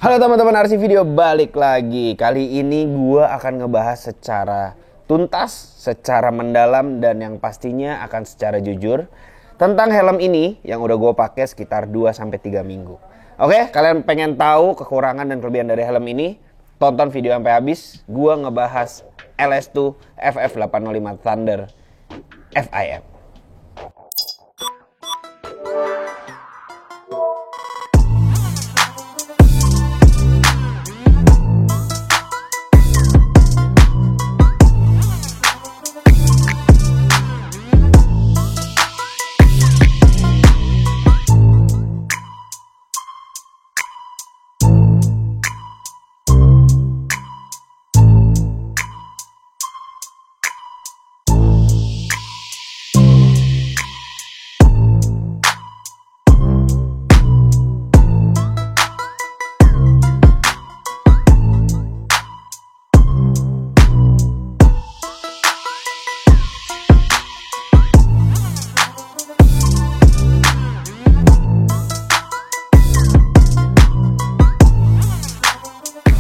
Halo teman-teman, RC Video balik lagi. Kali ini gue akan ngebahas secara tuntas, secara mendalam, dan yang pastinya akan secara jujur tentang helm ini yang udah gue pakai sekitar 2-3 minggu. Oke, kalian pengen tahu kekurangan dan kelebihan dari helm ini? Tonton video sampai habis. Gue ngebahas LS2 FF805 Thunder FIM.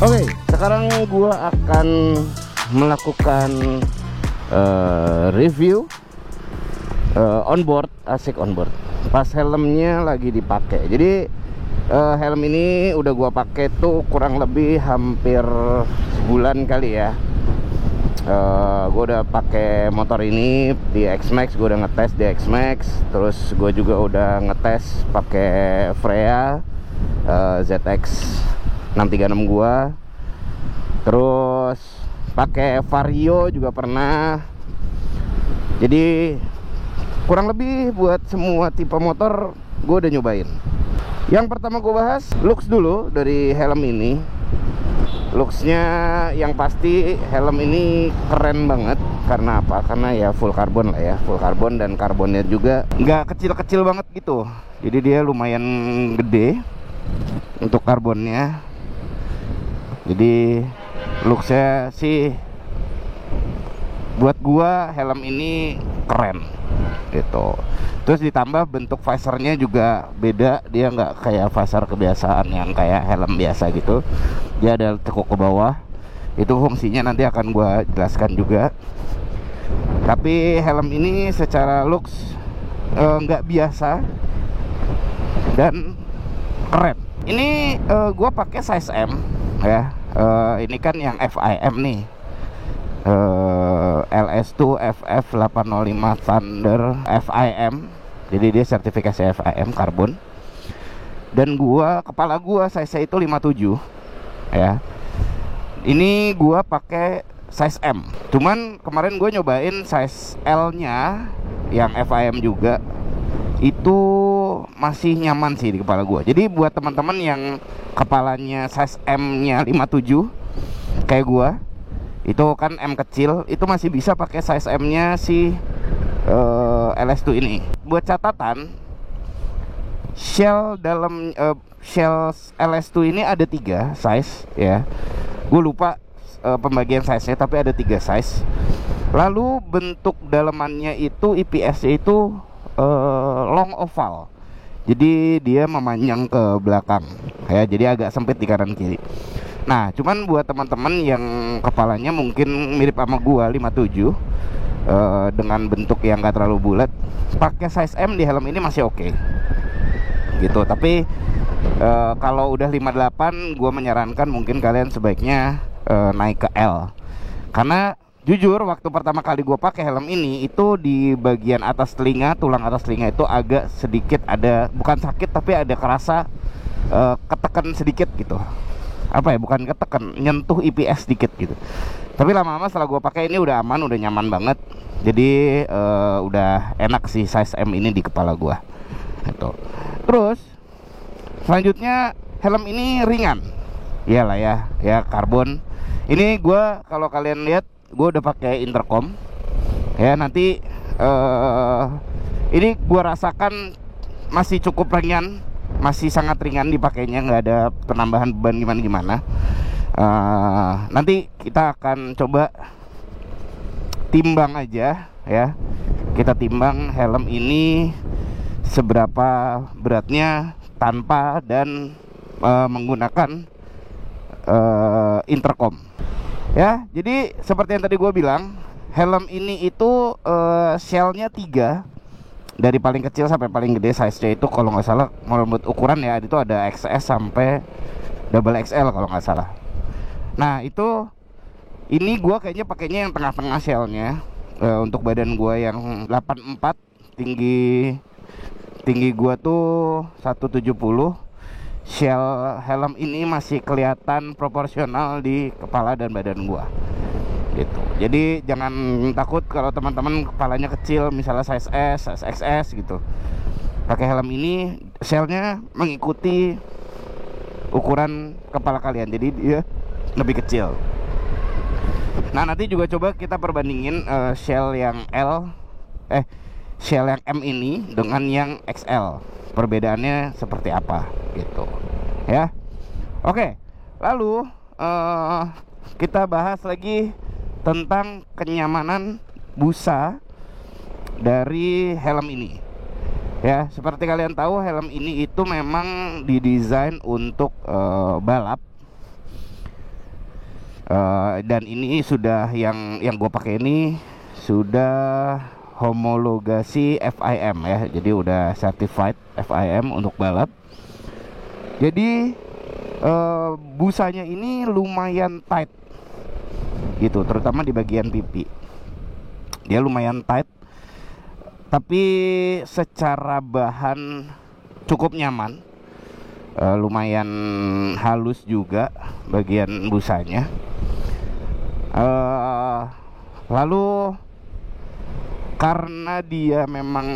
Oke, sekarang gue akan melakukan review onboard, asik onboard. Pas helmnya lagi dipakai. Jadi helm ini udah gue pakai tuh kurang lebih hampir sebulan kali ya. Gue udah pakai motor ini di X-Max, gue udah ngetes di X-Max. Terus gue juga udah ngetes pakai Freya ZX 636 gua. Terus pakai Vario juga pernah. Jadi kurang lebih buat semua tipe motor gua udah nyobain. Yang pertama gua bahas looks dulu dari helm ini. Looksnya yang pasti helm ini keren banget. Karena apa? Karena ya full karbon lah ya, full karbon, dan karbonnya juga nggak kecil-kecil banget gitu. Jadi dia lumayan gede untuk karbonnya. Jadi looksnya sih buat gua helm ini keren gitu. Terus ditambah bentuk visornya juga beda. Dia nggak kayak visor kebiasaan yang kayak helm biasa gitu. Dia ada tekuk ke bawah. Itu fungsinya nanti akan gua jelaskan juga. Tapi helm ini secara looks nggak biasa dan keren. Ini gua pakai size M ya. Ini kan yang FIM nih, LS2 FF805 Thunder FIM. Jadi dia sertifikasi FIM karbon. Dan kepala gua size itu 57 ya. Ini gua pakai size M. Cuman kemarin gua nyobain size L nya yang FIM juga. Itu masih nyaman sih di kepala gua. Jadi buat teman-teman yang kepalanya size M-nya 57 kayak gua, itu kan M kecil, itu masih bisa pakai size M-nya si LS2 ini. Buat catatan, shell LS2 ini ada 3 size ya. Gue lupa pembagian size-nya, tapi ada 3 size. Lalu bentuk dalamannya itu IPS-nya itu long oval. Jadi dia memanjang ke belakang ya, jadi agak sempit di kanan kiri. Nah, cuman buat teman-teman yang kepalanya mungkin mirip sama gua 57 dengan bentuk yang gak terlalu bulat, pakai size M di helm ini masih oke gitu. Tapi kalau udah 58, gua menyarankan mungkin kalian sebaiknya naik ke L. Karena jujur, waktu pertama kali gue pakai helm ini, itu di bagian atas telinga, tulang atas telinga itu agak sedikit ada, bukan sakit tapi ada kerasa ketekan sedikit gitu. Apa ya, bukan ketekan, nyentuh IPS sedikit gitu. Tapi lama-lama setelah gue pakai ini udah aman, udah nyaman banget. Jadi udah enak sih size M ini di kepala gue gitu. Terus selanjutnya helm ini ringan. Iyalah ya karbon. Ini gue, kalau kalian lihat, gue udah pakai intercom ya. Nanti ini gue rasakan masih cukup ringan, masih sangat ringan dipakainya, nggak ada penambahan beban gimana-gimana. Nanti kita akan coba timbang aja ya. Kita timbang helm ini seberapa beratnya tanpa dan menggunakan intercom. Ya, jadi seperti yang tadi gue bilang, helm ini itu shellnya 3, dari paling kecil sampai paling gede. Size-nya itu kalau nggak salah, menurut ukuran ya, itu ada XS sampai double XL kalau nggak salah. Nah itu, ini gue kayaknya pakainya yang tengah-tengah shellnya. Untuk badan gue yang 84, tinggi gue tuh 170. Shell helm ini masih kelihatan proporsional di kepala dan badan gua gitu. Jadi jangan takut kalau teman-teman kepalanya kecil, misalnya size S, size XS gitu. Pakai helm ini shellnya mengikuti ukuran kepala kalian, jadi dia lebih kecil. Nah nanti juga coba kita perbandingin shell yang M ini dengan yang XL. Perbedaannya seperti apa gitu ya. Oke, lalu kita bahas lagi tentang kenyamanan busa dari helm ini ya. Seperti kalian tahu, helm ini itu memang didesain untuk balap. Dan ini sudah yang gue pakai ini sudah homologasi FIM ya, jadi udah certified FIM untuk balap. Jadi busanya ini lumayan tight gitu, terutama di bagian pipi. Dia lumayan tight, tapi secara bahan cukup nyaman. Lumayan halus juga bagian busanya. Lalu karena dia memang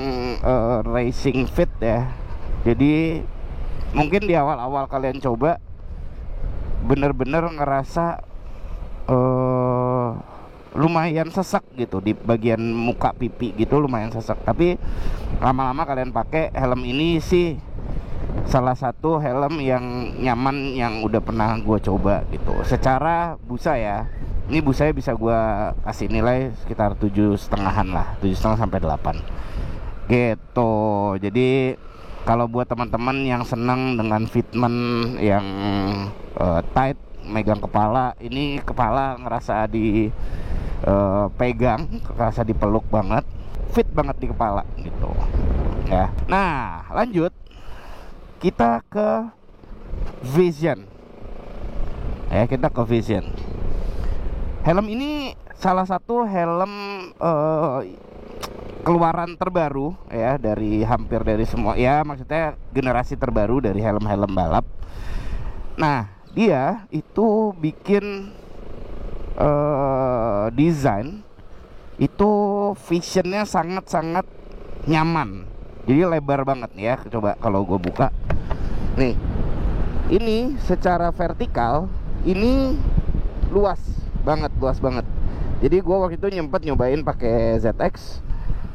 racing fit ya, jadi mungkin di awal-awal kalian coba bener-bener ngerasa lumayan sesak gitu di bagian muka pipi gitu, lumayan sesak. Tapi lama-lama kalian pakai helm ini sih salah satu helm yang nyaman yang udah pernah gue coba gitu. Secara busa ya, ini busanya bisa gue kasih nilai sekitar 7,5-an lah, 7,5 sampai 8 gitu. Jadi kalau buat teman-teman yang senang dengan fitment yang tight, megang kepala, ini kepala ngerasa di pegang, ngerasa dipeluk banget, fit banget di kepala gitu ya. Nah lanjut, kita ke Vision ya, kita ke Vision. Helm ini salah satu helm keluaran terbaru ya, dari hampir dari semua ya, maksudnya generasi terbaru dari helm-helm balap. Nah dia itu bikin desain itu visionnya sangat-sangat nyaman. Jadi lebar banget nih ya. Coba kalau gue buka nih, ini secara vertikal ini luas banget. Jadi gue waktu itu nyempet nyobain pakai ZX,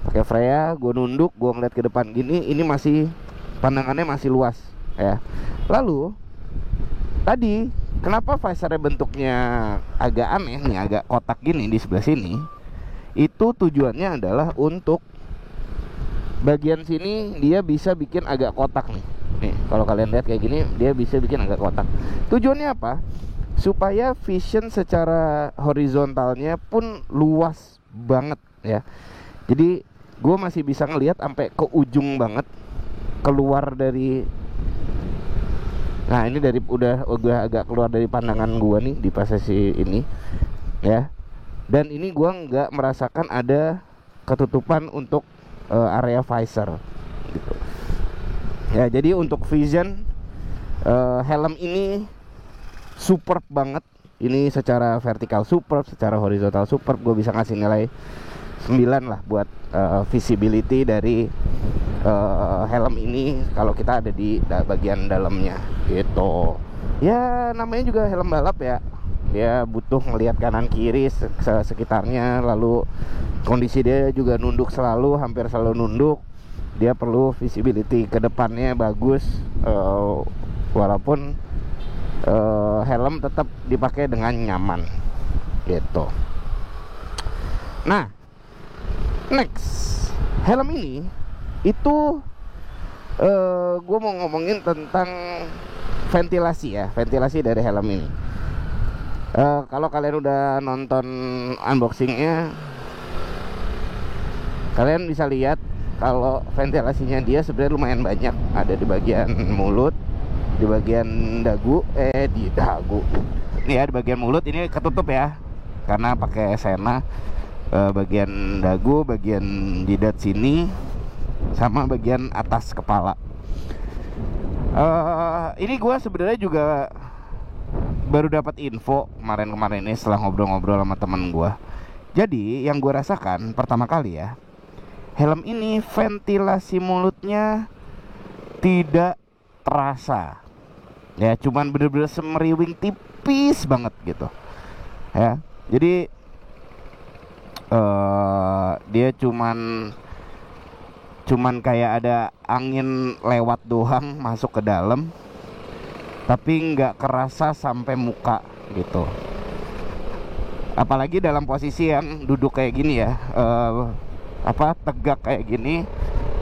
pakai Freya, gue nunduk, gue ngeliat ke depan gini, ini masih pandangannya masih luas ya. Lalu tadi kenapa visornya bentuknya agak aneh nih, agak kotak gini di sebelah sini? Itu tujuannya adalah untuk bagian sini dia bisa bikin agak kotak nih. Nih, kalau kalian lihat kayak gini, dia bisa bikin agak kotak. Tujuannya apa? Supaya vision secara horizontalnya pun luas banget ya. Jadi gue masih bisa ngelihat sampai ke ujung banget, keluar dari, nah ini dari udah agak keluar dari pandangan gue nih di posisi ini ya. Dan ini gue nggak merasakan ada ketutupan untuk area visor gitu ya. Jadi untuk vision helm ini superb banget. Ini secara vertikal superb, secara horizontal superb. Gue bisa ngasih nilai 9 lah buat visibility dari helm ini kalau kita ada di bagian dalamnya gitu. Ya namanya juga helm balap ya, dia butuh ngelihat kanan kiri sekitarnya. Lalu kondisi dia juga nunduk selalu, hampir selalu nunduk. Dia perlu visibility ke depannya bagus, walaupun helm tetap dipakai dengan nyaman gitu. Nah next, helm ini itu gue mau ngomongin tentang ventilasi ya, ventilasi dari helm ini. Kalau kalian udah nonton unboxingnya, kalian bisa lihat kalau ventilasinya dia sebenarnya lumayan banyak. Ada di bagian mulut, di bagian dagu, di dagu. Nih ya, di bagian mulut ini ketutup ya, karena pakai sena. Bagian dagu, bagian jidat sini, sama bagian atas kepala. Ini gue sebenarnya juga baru dapat info kemarin ini setelah ngobrol-ngobrol sama temen gue. Jadi yang gue rasakan pertama kali ya, helm ini ventilasi mulutnya tidak terasa ya, cuman bener-bener semeriwing tipis banget gitu ya. Jadi dia cuman kayak ada angin lewat doang masuk ke dalam, tapi nggak kerasa sampai muka gitu. Apalagi dalam posisi yang duduk kayak gini ya, tegak kayak gini,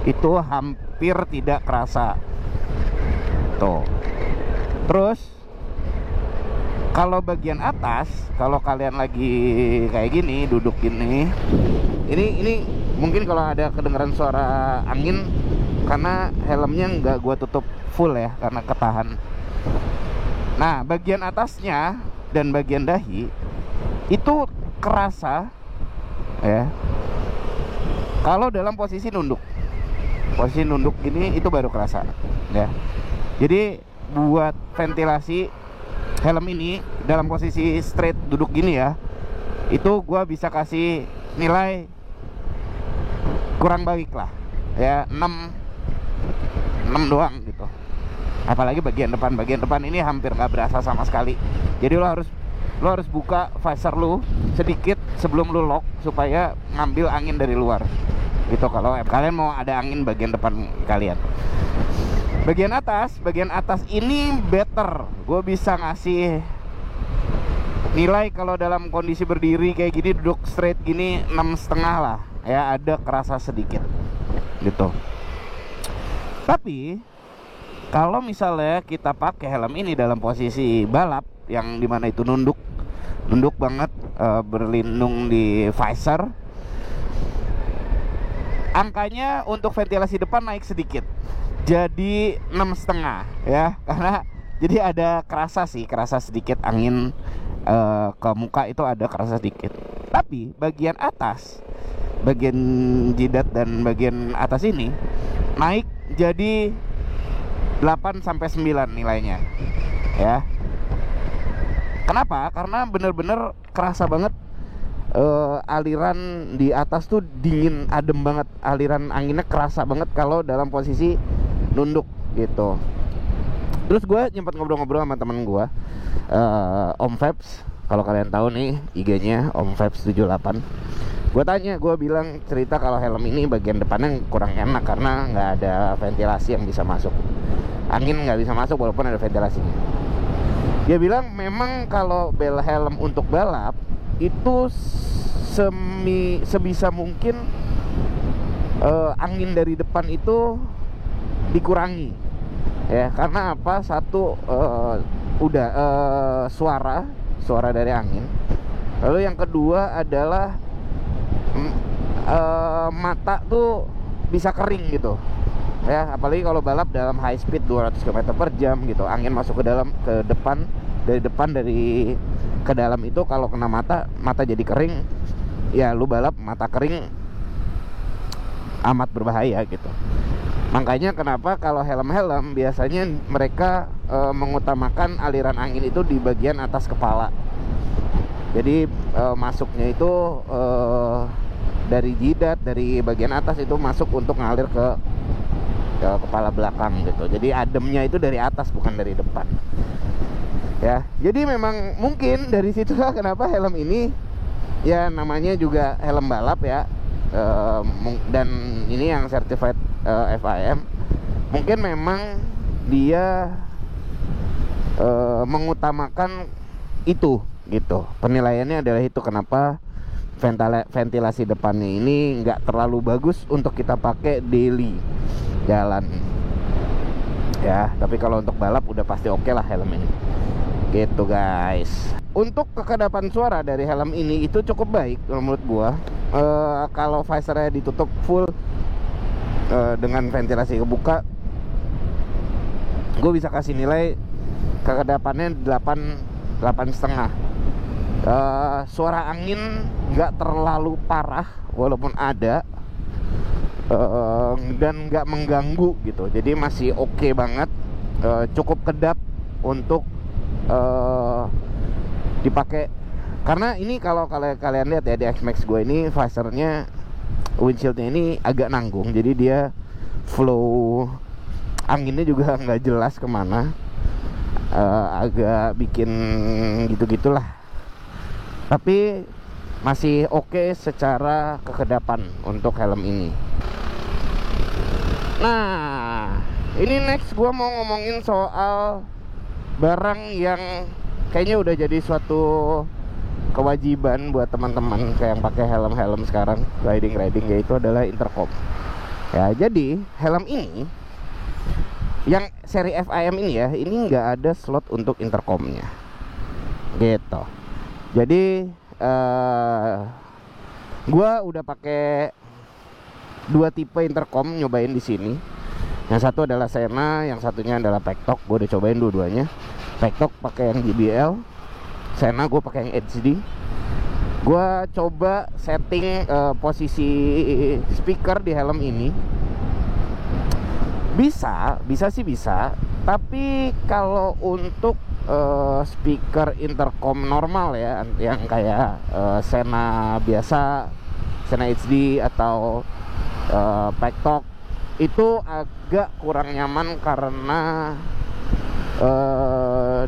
itu hampir tidak kerasa tuh. Terus kalau bagian atas, kalau kalian lagi kayak gini, duduk gini, ini mungkin kalau ada kedengaran suara angin karena helmnya nggak gua tutup full ya, karena ketahan. Nah, bagian atasnya dan bagian dahi itu kerasa ya kalau dalam posisi nunduk. Posisi nunduk gini itu baru kerasa ya. Jadi buat ventilasi helm ini dalam posisi straight duduk gini ya, itu gua bisa kasih nilai kurang baik lah ya, 6 doang gitu. Apalagi bagian depan ini hampir nggak berasa sama sekali. Jadi lo harus buka visor lu sedikit sebelum lu lock supaya ngambil angin dari luar gitu, kalau kalian mau ada angin bagian depan kalian. Bagian atas ini better. Gue bisa ngasih nilai kalau dalam kondisi berdiri kayak gini, duduk straight gini, 6,5 lah ya, ada kerasa sedikit gitu. Tapi kalau misalnya kita pakai helm ini dalam posisi balap yang dimana itu nunduk banget, berlindung di visor, angkanya untuk ventilasi depan naik sedikit jadi 6,5 ya, karena jadi ada kerasa sedikit angin ke muka, itu ada kerasa sedikit. Tapi bagian atas, bagian jidat dan bagian atas ini naik jadi 8-9 nilainya ya. Kenapa? Karena bener-bener kerasa banget, aliran di atas tuh dingin, adem banget, aliran anginnya kerasa banget kalau dalam posisi nunduk gitu. Terus gue nyempet ngobrol-ngobrol sama temen gue, Om Febs. Kalau kalian tahu nih IG-nya Om Febs 78. Gue tanya, gue bilang cerita kalau helm ini bagian depannya kurang enak karena nggak ada ventilasi yang bisa masuk, angin nggak bisa masuk walaupun ada ventilasinya. Dia bilang memang kalau bel helm untuk balap itu sebisa mungkin angin dari depan itu dikurangi ya, karena apa? Satu, suara dari angin. Lalu yang kedua adalah mata tuh bisa kering gitu ya, apalagi kalau balap dalam high speed 200 km per jam gitu, angin masuk ke depan dari ke dalam itu, kalau kena mata jadi kering ya, lu balap mata kering amat berbahaya gitu. Makanya kenapa kalau helm-helm biasanya mereka mengutamakan aliran angin itu di bagian atas kepala. Jadi masuknya itu dari jidat, dari bagian atas itu masuk untuk ngalir ke kepala belakang gitu. Jadi ademnya itu dari atas bukan dari depan. Ya, jadi memang mungkin dari situlah kenapa helm ini ya namanya juga helm balap ya. Dan ini yang certified FIM, mungkin memang dia mengutamakan itu gitu. Penilaiannya adalah itu, kenapa ventilasi depannya ini nggak terlalu bagus untuk kita pakai daily jalan ya. Tapi kalau untuk balap udah pasti oke lah helm ini gitu guys. untuk kekedapan suara dari helm ini itu cukup baik menurut gua. Kalau visornya ditutup full dengan ventilasi kebuka, gue bisa kasih nilai kekedapannya 8,5. Suara angin nggak terlalu parah walaupun ada, dan nggak mengganggu gitu. Jadi masih oke banget, cukup kedap untuk dipakai. Karena ini kalau kalian lihat ya di X-Max gue ini, visornya, windshieldnya ini agak nanggung, jadi dia flow anginnya juga nggak jelas kemana, agak bikin gitu-gitulah. Tapi masih oke secara kekedapan untuk helm ini. Nah, ini next gue mau ngomongin soal barang yang kayaknya udah jadi suatu kewajiban buat teman-teman kayak yang pakai helm sekarang riding, yaitu adalah intercom. Ya, jadi helm ini yang seri FIM ini ya, ini nggak ada slot untuk intercomnya gitu. Jadi gua udah pakai 2 tipe intercom nyobain di sini. Yang satu adalah Sena, yang satunya adalah Pektok. Gua udah cobain dua-duanya. Pektok pakai yang JBL, Sena gue pakai yang HD. Gue coba setting posisi speaker di helm ini. Bisa sih bisa. Tapi kalau untuk speaker intercom normal ya, yang kayak Sena biasa, Sena HD atau Pektok, itu agak kurang nyaman karena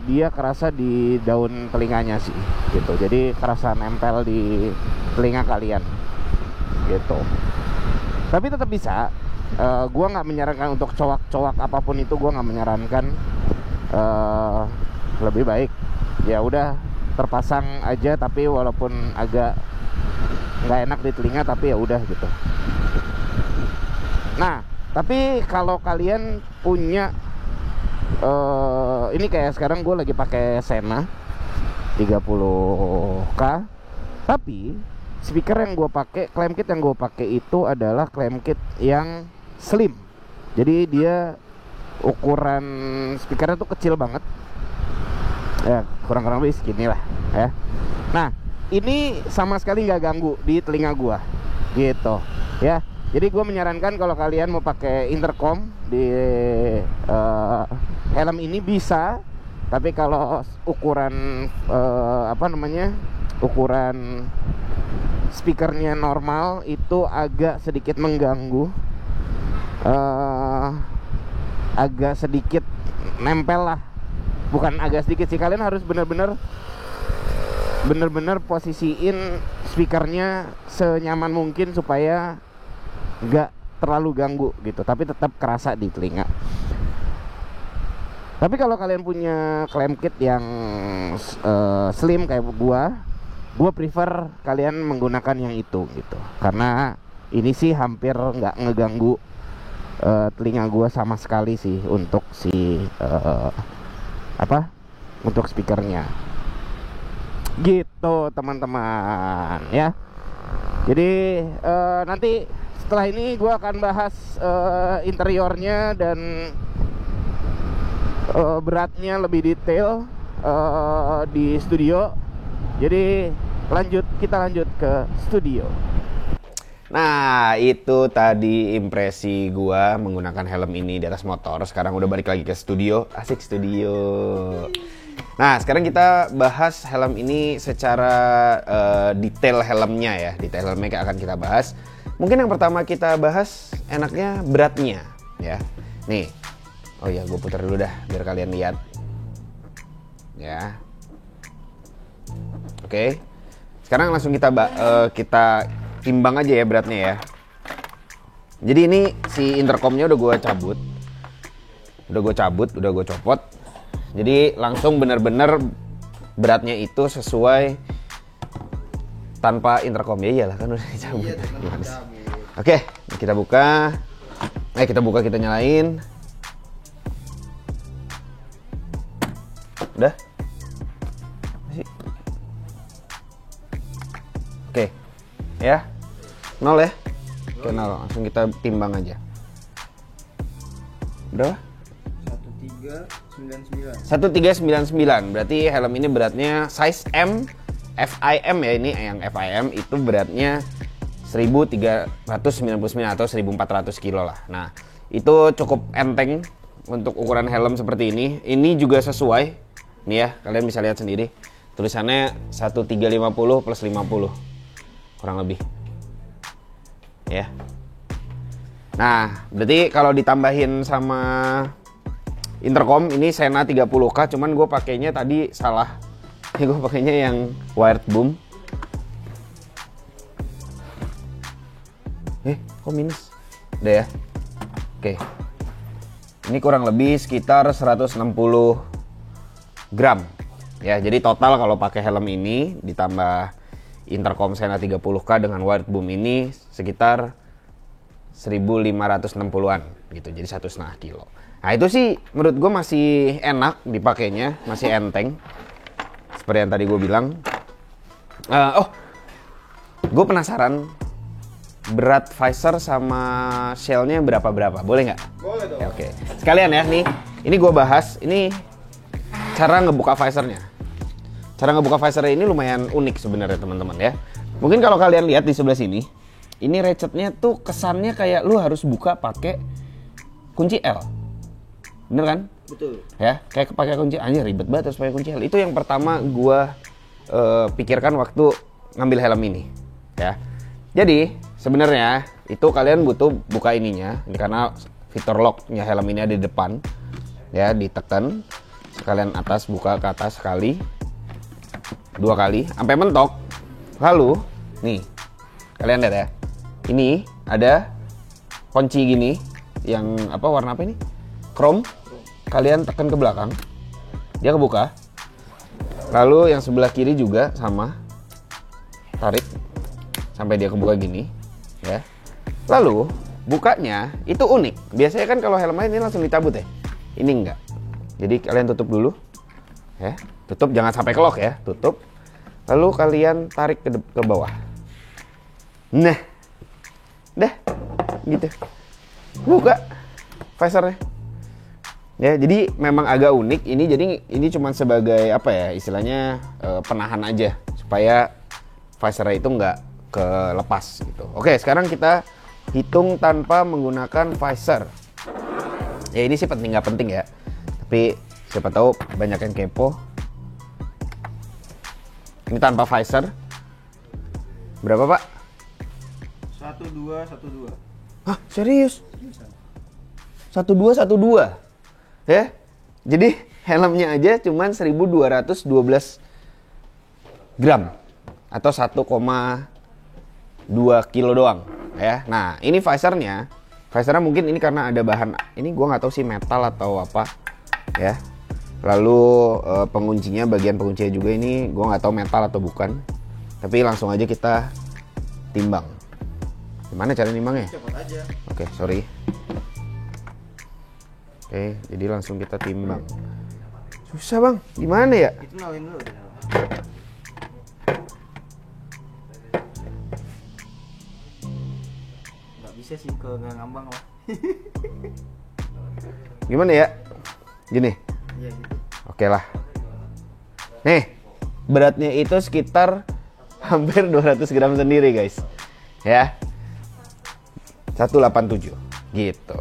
dia kerasa di daun telinganya sih gitu. Jadi kerasa nempel di telinga kalian gitu. Tapi tetap bisa. Gua nggak menyarankan untuk cowak apapun itu, gua nggak menyarankan. Lebih baik ya udah terpasang aja, tapi walaupun agak nggak enak di telinga, tapi ya udah gitu. Nah, tapi kalau kalian punya ini kayak sekarang gue lagi pakai Sena 30K, tapi speaker yang gue pakai, clamp kit yang gue pakai itu adalah clamp kit yang slim. Jadi dia ukuran speakernya tuh kecil banget ya, kurang lebih segini lah ya. Nah, ini sama sekali nggak ganggu di telinga gue gitu ya. Jadi gue menyarankan kalau kalian mau pakai intercom di helm ini bisa, tapi kalau ukuran ukuran speakernya normal itu agak sedikit mengganggu, agak sedikit nempel lah. Bukan agak sedikit sih, kalian harus bener-bener posisiin speakernya senyaman mungkin supaya nggak terlalu ganggu gitu, tapi tetap kerasa di telinga. Tapi kalau kalian punya clamp kit yang slim kayak gua prefer kalian menggunakan yang itu gitu, karena ini sih hampir nggak ngeganggu telinga gua sama sekali sih untuk untuk speakernya gitu teman-teman ya. Jadi nanti setelah ini gue akan bahas interiornya dan beratnya lebih detail di studio. Jadi kita lanjut ke studio. Nah, itu tadi impresi gue menggunakan helm ini di atas motor. Sekarang udah balik lagi ke studio. Asik studio. Nah, sekarang kita bahas helm ini secara detail helmnya ya. Detail helmnya akan kita bahas. Mungkin yang pertama kita bahas enaknya beratnya ya. Nih. Oh iya, gue putar dulu dah biar kalian lihat. Ya. Oke. Sekarang langsung kita timbang aja ya beratnya ya. Jadi ini si intercomnya udah gue cabut. Udah gue copot. Jadi langsung bener-bener beratnya itu sesuai tanpa intercom. Ya iyalah kan udah dicabut. Iya, oke, kita buka. Kita nyalain. Udah? Masih? Oke. Ya. 0 ya. Oke, 0. Langsung kita timbang aja. Berapa? 1399. Berarti helm ini beratnya size M, FIM ya, ini yang FIM itu beratnya 1399 atau 1400 kilo lah. Nah, itu cukup enteng untuk ukuran helm seperti ini. Ini juga sesuai. Nih ya, kalian bisa lihat sendiri. Tulisannya 1350 plus 50. Kurang lebih. Ya. Nah, berarti kalau ditambahin sama intercom ini Sena 30K, cuman gue pakainya tadi salah. Gue pakainya yang wired boom. Kok minus? Udah ya. Oke. Ini kurang lebih sekitar 160 gram. Ya, jadi total kalau pakai helm ini ditambah intercom Sena 30K dengan wired boom ini sekitar 1560-an gitu. Jadi 1,5 kilo. Nah, itu sih menurut gue masih enak dipakainya, masih enteng. Seperti yang tadi gue bilang. Gue penasaran berat visor sama shellnya berapa? Boleh nggak? Boleh dong. Ya, oke. Sekalian ya nih, ini gue bahas. Ini cara ngebuka visornya. Cara ngebuka visornya ini lumayan unik sebenarnya teman-teman ya. Mungkin kalau kalian lihat di sebelah sini, ini ratchetnya tuh kesannya kayak lu harus buka pakai kunci L. Bener kan? Betul. Ya, kayak pakai kunci, anjir ribet banget harus pakai kunci L. Itu yang pertama gua pikirkan waktu ngambil helm ini, ya. Jadi, sebenarnya itu kalian butuh buka ininya, ini karena fitur locknya helm ini ada di depan. Ya, ditekan sekalian atas, buka ke atas sekali. 2 kali sampai mentok. Lalu, nih. Kalian lihat ya. Ini ada kunci gini yang apa warna apa ini? Chrome. Kalian tekan ke belakang, dia kebuka. Lalu yang sebelah kiri juga sama, tarik sampai dia kebuka gini, ya. Lalu bukanya itu unik. Biasanya kan kalau helm ini langsung dicabut ya. Ini enggak. Jadi kalian tutup dulu, ya. Tutup, jangan sampai kelok ya. Tutup. Lalu kalian tarik ke bawah. Nah, dah, gitu. Buka visornya. Ya, jadi memang agak unik ini. Jadi ini cuma sebagai apa ya, istilahnya penahan aja supaya visornya itu nggak kelepas gitu. Oke, sekarang kita hitung tanpa menggunakan visor. Ya ini sih penting nggak penting ya. Tapi siapa tahu banyak yang kepo. Ini tanpa visor. Berapa, Pak? 1212. Hah, serius? 1212. Ya. Jadi helmnya aja cuman 1212 gram atau 1,2 kilo doang, ya. Nah, ini visornya mungkin ini karena ada bahan ini gua nggak tahu sih metal atau apa, ya. Lalu penguncinya, bagian penguncinya juga ini gue nggak tahu metal atau bukan. Tapi langsung aja kita timbang. Gimana cara nimbangnya? Cepat aja. Oke, sorry. Oke, jadi langsung kita timbang. Susah bang, gimana ya? Itu nolin dulu. Nggak bisa sih kalau nggak ngambang lah. Gimana ya? Gini. Iya gitu. Oke lah. Nih, beratnya itu sekitar hampir 200 gram sendiri guys. Ya. 187 gitu.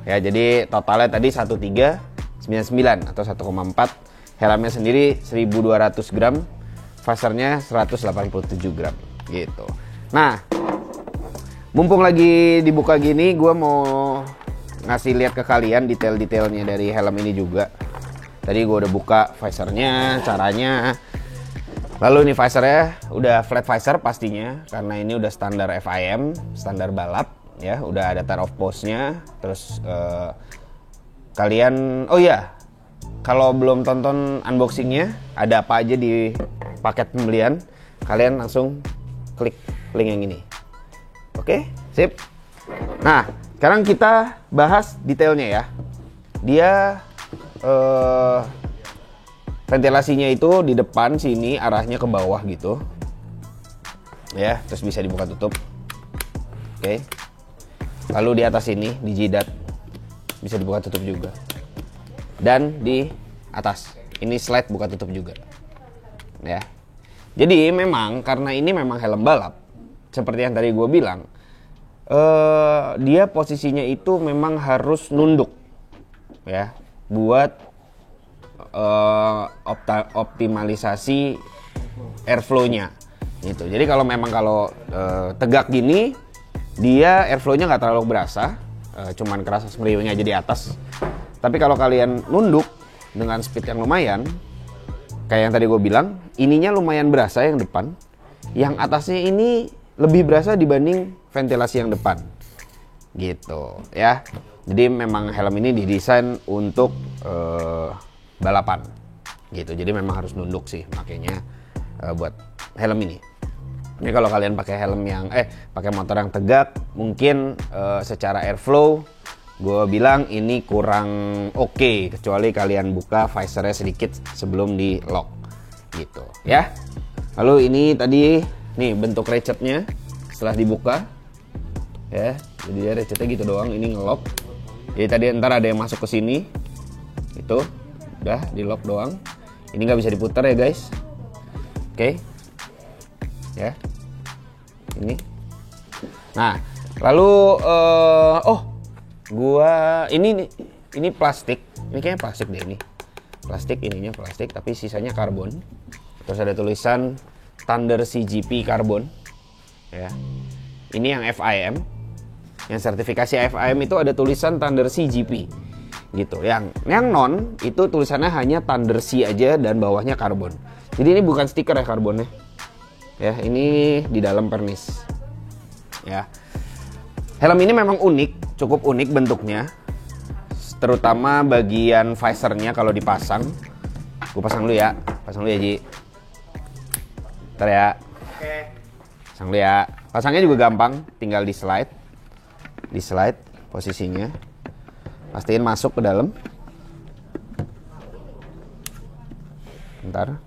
Ya, jadi totalnya tadi 1399 atau 1,4. Helmnya sendiri 1200 gram. Visornya 187 gram gitu. Nah, mumpung lagi dibuka gini, gue mau ngasih lihat ke kalian detail-detailnya dari helm ini juga. Tadi gue udah buka visornya, caranya. Lalu ini visornya udah flat visor pastinya, karena ini udah standar FIM, standar balap, ya. Udah ada tear off post-nya. Terus kalian, oh iya, kalau belum tonton unboxingnya, ada apa aja di paket pembelian, kalian langsung klik link yang ini. Oke, sip. Nah, sekarang kita bahas detailnya ya. Dia ventilasinya itu di depan sini, arahnya ke bawah gitu. ya, terus bisa dibuka tutup. Oke. Lalu di atas ini, di jidat bisa dibuka tutup juga. Dan di atas ini slide buka tutup juga. Ya. Jadi memang karena ini memang helm balap, seperti yang tadi gue bilang, dia posisinya itu memang harus nunduk, ya, buat optimalisasi airflow-nya gitu. Jadi kalau memang tegak gini, dia airflow-nya nggak terlalu berasa, cuman kerasa semriwingnya aja di atas. Tapi kalau kalian nunduk dengan speed yang lumayan, kayak yang tadi gue bilang, ininya lumayan berasa yang depan, yang atasnya ini lebih berasa dibanding ventilasi yang depan gitu ya. Jadi memang helm ini didesain untuk balapan gitu. Jadi memang harus nunduk sih makanya buat helm ini. Ini kalau kalian pakai helm yang pakai motor yang tegak, mungkin secara airflow gue bilang ini kurang oke, kecuali kalian buka visornya sedikit sebelum di lock gitu ya. Lalu ini tadi nih bentuk ratchetnya setelah dibuka ya, jadi dia ratchetnya gitu doang, ini ngelock. Jadi tadi ntar ada yang masuk ke sini, itu udah di lock doang. Ini nggak bisa diputar ya guys. Oke. Ya, ini. Nah, lalu ini plastik. Ini kayaknya plastik deh ini. Plastik, ininya plastik tapi sisanya karbon. Terus ada tulisan Thunder CGP karbon. Ya. Ini yang FIM. Yang sertifikasi FIM itu ada tulisan Thunder CGP. Gitu. Yang non itu tulisannya hanya Thunder C aja dan bawahnya karbon. Jadi ini bukan stiker ya karbonnya. Ya, ini di dalam pernis. Ya. Helm ini memang unik, cukup unik bentuknya. Terutama bagian visornya kalau dipasang. Gue pasang dulu ya. Pasang dulu ya, Ji. Bentar ya. Oke. Pasang dulu ya. Pasangnya juga gampang, tinggal di slide. Di slide posisinya. Pastiin masuk ke dalam. Bentar.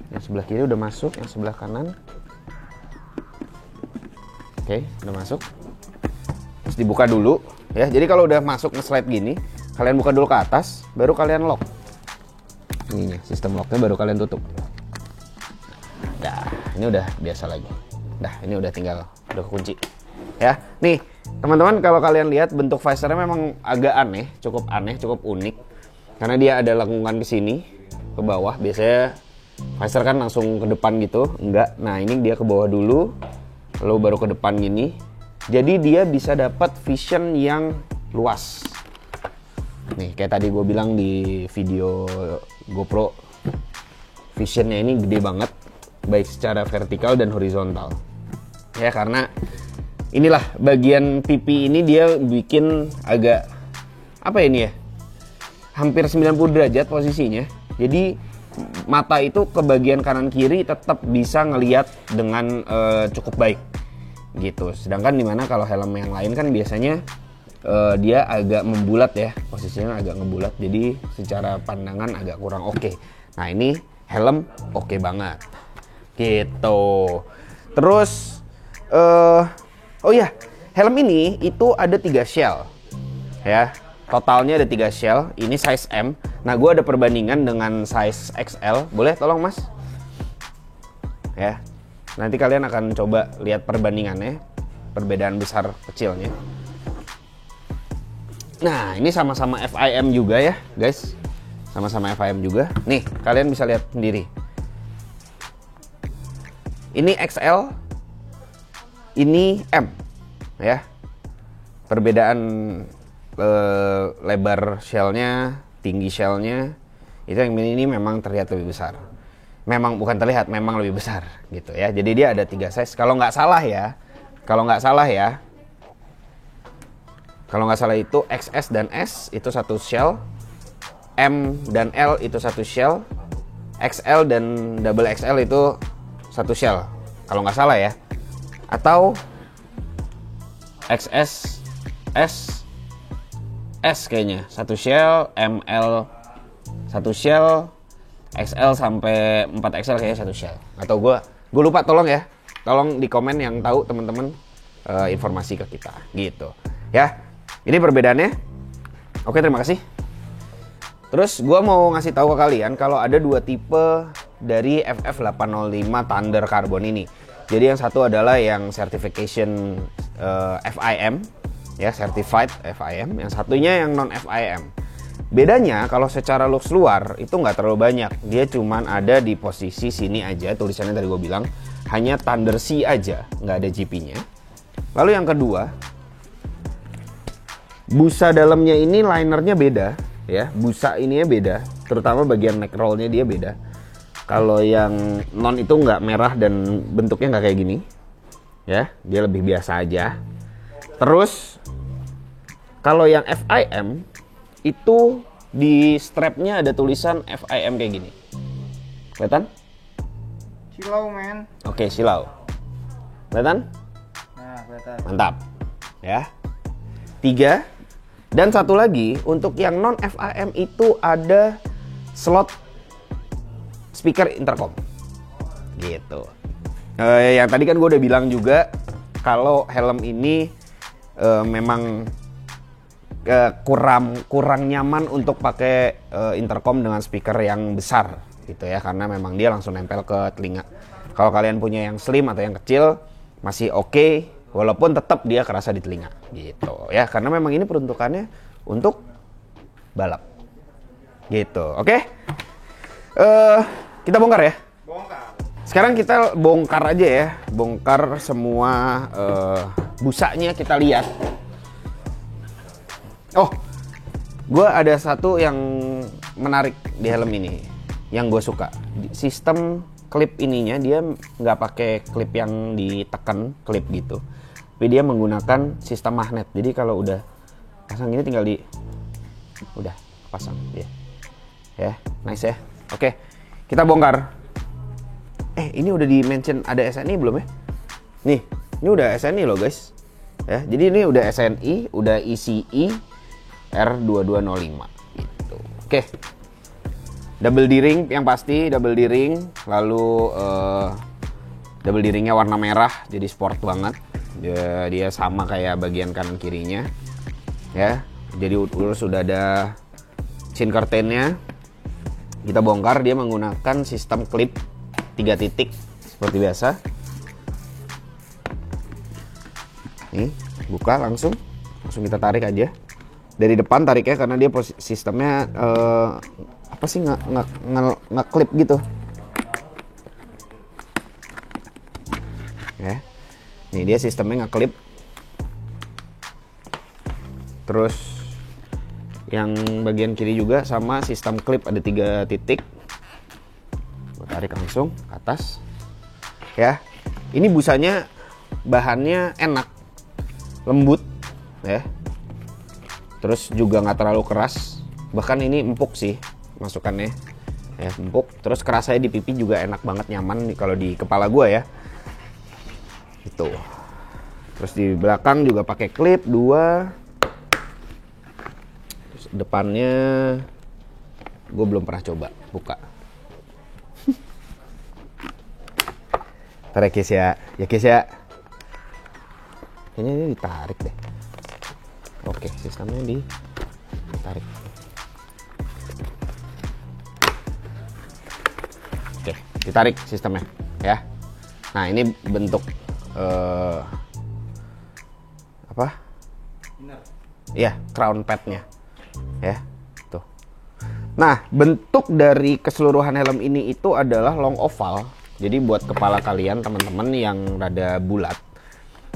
Yang sebelah kiri udah masuk, yang sebelah kanan. Oke, udah masuk. Terus dibuka dulu ya. Jadi kalau udah masuk nge-slide gini, kalian buka dulu ke atas, baru kalian lock. Ininya, sistem locknya baru kalian tutup. Dah, ini udah biasa lagi. Dah, ini udah udah kekunci. Ya, nih teman-teman, kalau kalian lihat bentuk visornya memang agak aneh, cukup unik. Karena dia ada lengkungan ke sini, ke bawah. Biasanya visor kan langsung ke depan gitu, enggak. Nah, ini dia ke bawah dulu, lalu baru ke depan gini. Jadi dia bisa dapat vision yang luas. Nih, kayak tadi gue bilang di video GoPro, visionnya ini gede banget, baik secara vertikal dan horizontal. Ya, karena inilah bagian pipi ini dia bikin agak apa ini ya? Hampir 90 derajat posisinya. Jadi mata itu ke bagian kanan kiri tetap bisa ngelihat dengan cukup baik gitu. Sedangkan dimana kalau helm yang lain kan biasanya dia agak membulat ya, posisinya agak ngebulat, jadi secara pandangan agak kurang oke. Nah, ini helm oke banget gitu. Terus oh ya, helm ini itu ada 3 shell ya. Totalnya ada 3 shell. Ini size M. Nah, gue ada perbandingan dengan size XL. Boleh tolong mas? Ya. Nanti kalian akan coba lihat perbandingannya. Perbedaan besar kecilnya. Nah, ini sama-sama FIM juga ya guys. Sama-sama FIM juga. Nih, kalian bisa lihat sendiri. Ini XL. Ini M. Ya. Perbedaan lebar shellnya, tinggi shellnya, itu yang ini memang terlihat lebih besar. Memang bukan terlihat, memang lebih besar gitu ya. Jadi dia ada 3 size. Kalau nggak salah itu XS dan S itu satu shell, M dan L itu satu shell, XL dan double XL itu satu shell. Kalau nggak salah ya. Atau XS, S kayaknya satu shell, ML satu shell, XL sampai 4XL kayaknya satu shell. Atau gue gue lupa, tolong ya, tolong di komen yang tahu teman-teman informasi ke kita gitu ya. Ini perbedaannya. Oke, terima kasih. Terus gue mau ngasih tahu ke kalian kalau ada 2 tipe dari FF805 Thunder Carbon ini. Jadi yang satu adalah yang certification FIM ya, certified FIM. Yang satunya yang non FIM. Bedanya kalau secara looks luar itu nggak terlalu banyak. Dia cuman ada di posisi sini aja, tulisannya tadi gue bilang hanya Thunder C aja, nggak ada GP-nya. Lalu yang kedua, busa dalamnya ini linernya beda ya, busa ininya beda, terutama bagian neck roll-nya dia beda. Kalau yang non itu nggak merah dan bentuknya nggak kayak gini ya, dia lebih biasa aja. Terus kalau yang FIM itu di strapnya ada tulisan FIM kayak gini, kelihatan? Silau men. Oke, silau, kelihatan? Nah, kelihatan. Mantap ya. 3. Dan satu lagi, untuk yang non FIM itu ada slot speaker intercom gitu. Yang tadi kan gue udah bilang juga kalau helm ini memang kurang nyaman untuk pakai intercom dengan speaker yang besar gitu ya, karena memang dia langsung nempel ke telinga. Kalau kalian punya yang slim atau yang kecil masih oke, walaupun tetap dia kerasa di telinga gitu ya, karena memang ini peruntukannya untuk balap gitu. Oke. Kita bongkar ya. Bongkar. Sekarang kita bongkar aja ya, bongkar semua busanya, kita lihat. Oh, gue ada satu yang menarik di helm ini, yang gue suka. Sistem klip ininya dia nggak pakai klip yang ditekan, klip gitu, tapi dia menggunakan sistem magnet. Jadi kalau udah pasang gini tinggal udah pasang dia. Ya, nice ya. Oke, kita bongkar. Ini udah di mention ada SNI belum ya? Nih, ini udah SNI loh guys. Ya, jadi ini udah SNI, udah ECE R2205 gitu. Oke. Double D-ring yang pasti, double D-ring, lalu double D-ringnya warna merah, jadi sport banget. Dia sama kayak bagian kanan kirinya. Ya, jadi urus sudah ada chin curtain-nya. Kita bongkar, dia menggunakan sistem klip 3 titik seperti biasa. Nih, buka langsung kita tarik aja dari depan, tariknya karena dia sistemnya apa sih, nge-klip gitu ya. Nih dia sistemnya nge-klip. Terus yang bagian kiri juga sama sistem klip, ada 3 titik. Gue tarik langsung ke atas ya. Ini busanya bahannya enak, lembut ya. Terus juga nggak terlalu keras, bahkan ini empuk sih masukannya ya, empuk. Terus kerasanya di pipi juga enak banget, nyaman kalau di kepala gue ya itu. Terus di belakang juga pakai klip 2. Terus depannya gue belum pernah coba buka. Tarik ya Kis ya. Kayaknya ini ditarik deh. Oke, sistemnya ditarik. Oke, ditarik sistemnya ya. Nah, ini bentuk apa? Iya, crown padnya ya. Tuh. Nah, bentuk dari keseluruhan helm ini itu adalah long oval. Jadi buat kepala kalian teman-teman yang rada bulat,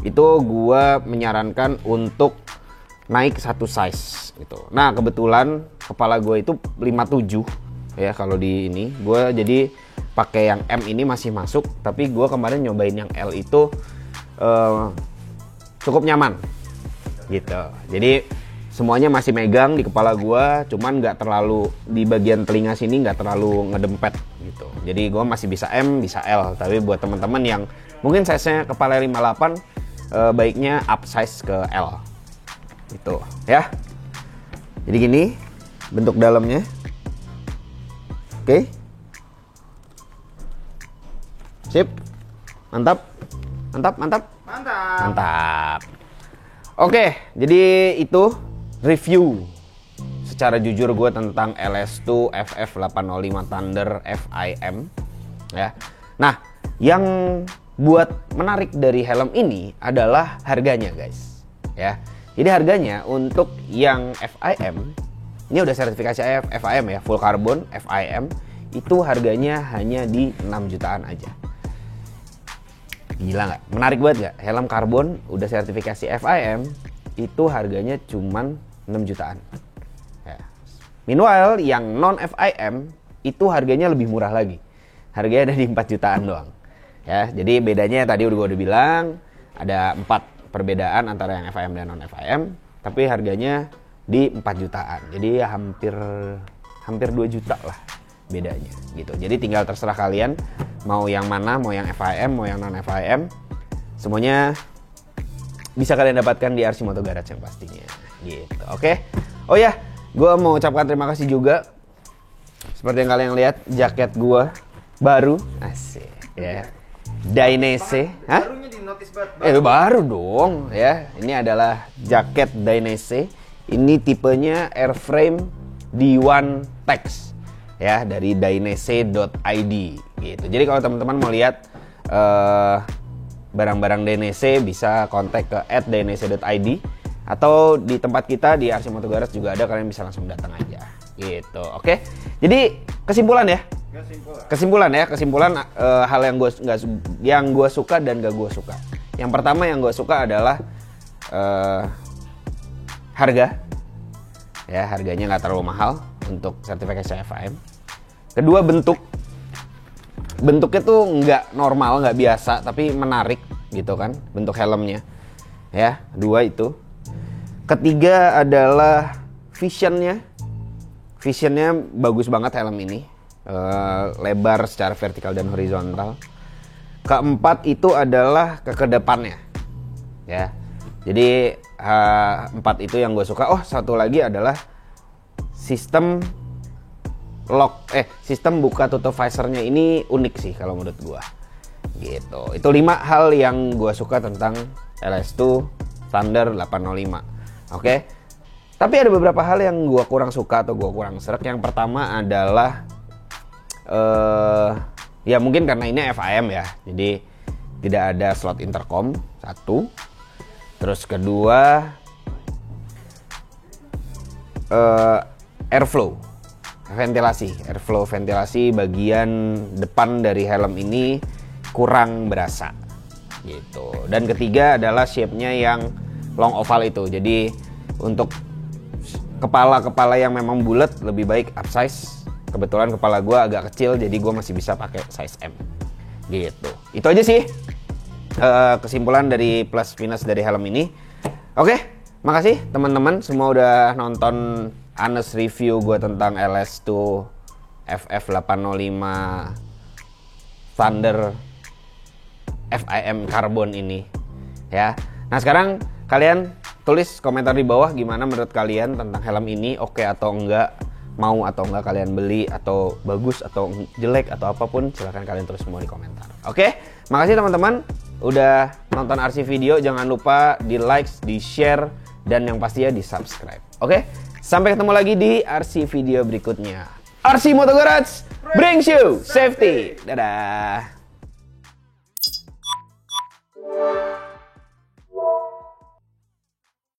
itu gua menyarankan untuk naik 1 size gitu. Nah, kebetulan kepala gue itu 57 ya. Kalau di ini gue jadi pakai yang M ini masih masuk, tapi gue kemarin nyobain yang L itu cukup nyaman gitu. Jadi semuanya masih megang di kepala gue, cuman nggak terlalu di bagian telinga sini, nggak terlalu ngedempet gitu. Jadi gue masih bisa M, bisa L. Tapi buat teman-teman yang mungkin size-nya kepala 58, baiknya up size ke L itu ya. Jadi gini bentuk dalamnya. Oke. Sip. Mantap. Mantap, mantap. Mantap. Mantap. Oke, jadi itu review secara jujur gue tentang LS2 FF805 Thunder FIM ya. Nah, yang buat menarik dari helm ini adalah harganya guys ya. Jadi harganya untuk yang FIM ini udah sertifikasi FIM ya, full carbon FIM, itu harganya hanya di 6 jutaan aja. Gila nggak? Menarik banget nggak? Helm karbon udah sertifikasi FIM itu harganya cuman 6 jutaan. Ya. Meanwhile yang non FIM itu harganya lebih murah lagi. Harganya ada di 4 jutaan doang. Ya, jadi bedanya tadi udah bilang ada 4 perbedaan antara yang FIM dan non FIM, tapi harganya di 4 jutaan. Jadi ya hampir 2 juta lah bedanya gitu. Jadi tinggal terserah kalian mau yang mana, mau yang FIM, mau yang non FIM. Semuanya bisa kalian dapatkan di RC Moto Garage yang pastinya gitu. Oke. Oh ya, gue mau ucapkan terima kasih juga. Seperti yang kalian lihat, jaket gue baru, asik ya. Dainese, hah? Barunya di notice banget. Baru dong ya. Ini adalah jaket Dainese. Ini tipenya airframe D1 Tex ya, dari dainese.id gitu. Jadi kalau teman-teman mau lihat barang-barang Dainese bisa kontak ke @dainese.id atau di tempat kita di RC Moto Garage juga ada, kalian bisa langsung datang aja gitu. Oke. Jadi kesimpulan hal yang gue suka dan gak gue suka. Yang pertama yang gue suka adalah harga. Ya, harganya nggak terlalu mahal untuk sertifikasi FIM. Kedua, bentuknya tuh nggak normal, nggak biasa, tapi menarik gitu kan bentuk helmnya. Ya, dua itu. Ketiga adalah visionnya bagus banget helm ini. Lebar secara vertikal dan horizontal. Keempat itu adalah kedepannya ya. Jadi 4 itu yang gue suka. Oh, satu lagi adalah sistem sistem buka tutup visornya ini unik sih kalau menurut gue gitu. Itu 5 hal yang gue suka tentang LS2 Thunder 805. Oke. Tapi ada beberapa hal yang gue kurang suka atau gue kurang srek. Yang pertama adalah ya mungkin karena ini FIM ya, jadi tidak ada slot intercom, satu. Terus kedua, airflow ventilasi bagian depan dari helm ini kurang berasa gitu. Dan ketiga adalah shape-nya yang long oval itu. Jadi untuk kepala yang memang bulat lebih baik upsize. Kebetulan kepala gue agak kecil, jadi gue masih bisa pakai size M gitu. Itu aja sih kesimpulan dari plus minus dari helm ini. Oke, makasih teman-teman semua udah nonton honest review gue tentang LS2 FF805 Thunder FIM Carbon ini ya. Nah, sekarang kalian tulis komentar di bawah gimana menurut kalian tentang helm ini, oke atau enggak, mau atau enggak kalian beli, atau bagus atau jelek atau apapun, silahkan kalian tulis semua di komentar. Oke, makasih teman-teman udah nonton RC video. Jangan lupa di like, di share, dan yang pastinya di subscribe. Oke, sampai ketemu lagi di RC video berikutnya. RC Moto Garage brings you safety. Dadah.